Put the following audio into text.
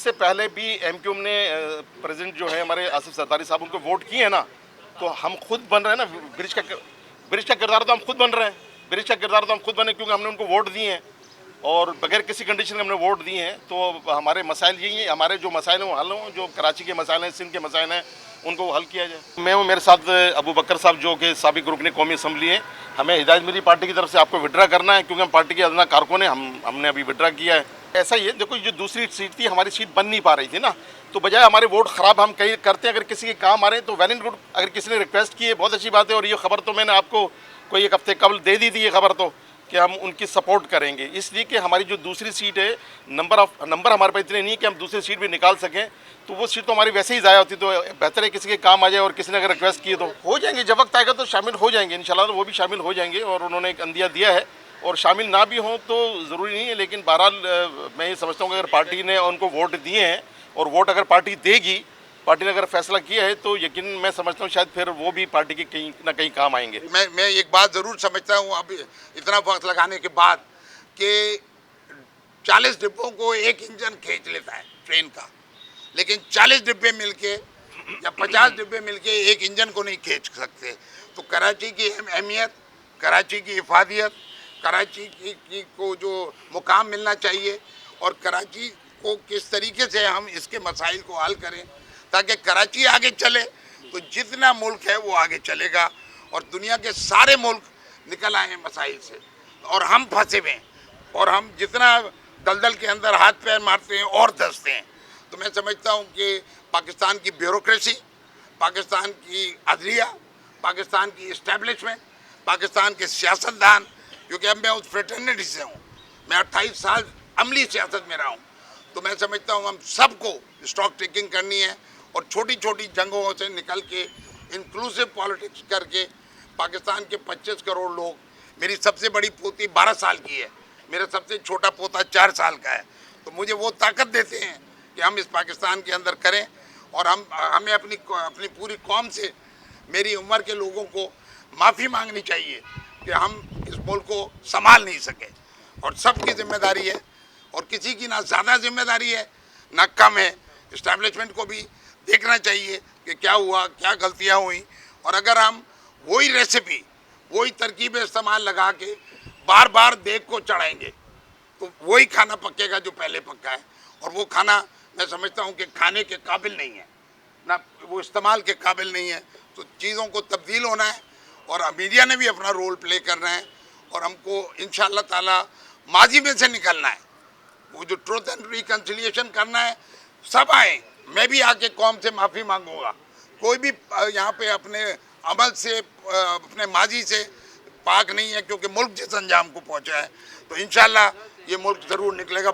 इससे पहले भी एमक्यूएम ने प्रेसिडेंट जो है हमारे आसिफ जरदारी साहब उनको वोट किए हैं ना, तो हम खुद बन रहे हैं ना। ब्रिज का किरदार तो हम खुद बन रहे हैं। ब्रिज का किरदार तो हम खुद बने क्योंकि हमने उनको वोट दिए हैं और बगैर किसी कंडीशन के हमने वोट दिए हैं। तो हमारे मसाइल यही हैं, हमारे जो मसाइल हैं वो हल हों, जो कराची के मसाइल हैं, सिंध के मसाइल हैं, उनको हल किया जाए। मैं हूँ, मेरे साथ अबू बकर साहब जो कि साबिक रुकन कौमी असम्बली हैं। हमें हिदायत मिली पार्टी की तरफ से आपको विड्रा करना है क्योंकि हम पार्टी के अदना कारकुन हैं, हमने अभी विड्रा किया है। ऐसा ही है, देखो जो दूसरी सीट थी हमारी सीट बन नहीं पा रही थी ना, तो बजाय हमारे वोट ख़राब हम कहीं करते हैं, अगर किसी के काम आ रहे हैं तो वेल एंड गुड। अगर किसी ने रिक्वेस्ट की है बहुत अच्छी बात है, और ये खबर तो मैंने आपको कोई एक हफ्ते कबल दे दी थी ये खबर तो, कि हम उनकी सपोर्ट करेंगे, इसलिए कि हमारी जो दूसरी सीट है नंबर हमारे पास इतने नहीं है कि हम दूसरी सीट भी निकाल सकें, तो वो सीट तो हमारी वैसे ही ज़ाया होती। तो बेहतर है किसी के काम आ जाए, और किसी ने अगर रिक्वेस्ट की तो हो जाएंगे, जब वक्त आएगा तो शामिल हो जाएंगे इंशाल्लाह, वो भी शामिल हो जाएंगे। और उन्होंने एक अंदिया दिया है, और शामिल ना भी हों तो ज़रूरी नहीं है, लेकिन बहरहाल मैं ये समझता हूँ कि अगर पार्टी ने उनको वोट दिए हैं और वोट अगर पार्टी देगी, पार्टी ने अगर फैसला किया है, तो यकीन मैं समझता हूँ शायद फिर वो भी पार्टी के कहीं ना कहीं काम आएंगे। मैं एक बात ज़रूर समझता हूँ अब इतना वक्त लगाने के बाद कि 40 डिब्बों को एक इंजन खींच लेता है ट्रेन का, लेकिन 40 डिब्बे मिलके या 50 डिब्बे मिलके एक इंजन को नहीं खींच सकते। तो कराची की अहमियत, कराची की हिफाजत, कराची की को जो मुकाम मिलना चाहिए, और कराची को किस तरीके से हम इसके मसाइल को हल करें ताकि कराची आगे चले, तो जितना मुल्क है वो आगे चलेगा और दुनिया के सारे मुल्क निकल आए मसाइल से, और हम फंसे हुए हैं, और हम जितना दलदल के अंदर हाथ पैर मारते हैं और धंसते हैं। तो मैं समझता हूँ कि पाकिस्तान की ब्यूरोक्रेसी, पाकिस्तान की अदलिया, पाकिस्तान की इस्टेब्लिशमेंट, पाकिस्तान के सियासतदान, क्योंकि अब मैं उस फ्रेटर्निटी से हूँ, मैं 28 साल अमली सियासत में रहा हूँ, तो मैं समझता हूँ हम सबको स्टॉक टेकिंग करनी है और छोटी छोटी जंगों से निकल के इंक्लूसिव पॉलिटिक्स करके पाकिस्तान के 25 करोड़ लोग, मेरी सबसे बड़ी पोती 12 साल की है, मेरा सबसे छोटा पोता 4 साल का है, तो मुझे वो ताकत देते हैं कि हम इस पाकिस्तान के अंदर करें। और हमें अपनी पूरी कौम से, मेरी उम्र के लोगों को माफ़ी मांगनी चाहिए कि हम इस मुल्क को संभाल नहीं सके, और सबकी जिम्मेदारी है, और किसी की ना ज़्यादा जिम्मेदारी है ना कम है। इस्टेब्लिशमेंट को भी देखना चाहिए कि क्या हुआ, क्या गलतियां हुई, और अगर हम वही रेसिपी, वही तरकीबें इस्तेमाल लगा के बार बार देग को चढ़ाएंगे तो वही खाना पकेगा जो पहले पका है, और वो खाना मैं समझता हूँ कि खाने के काबिल नहीं है, ना वो इस्तेमाल के काबिल नहीं है। तो चीज़ों को तब्दील होना है, और मीडिया ने भी अपना रोल प्ले करना है, और हमको इंशाअल्लाह ताला माजी में से निकलना है। वो जो ट्रूथ एंड रिकन्सिलिएशन करना है, सब आए, मैं भी आके कौम से माफ़ी मांगूंगा। कोई भी यहाँ पे अपने अमल से, अपने माजी से पाक नहीं है, क्योंकि मुल्क जिस अंजाम को पहुँचा है, तो इंशाअल्लाह ये मुल्क ज़रूर निकलेगा।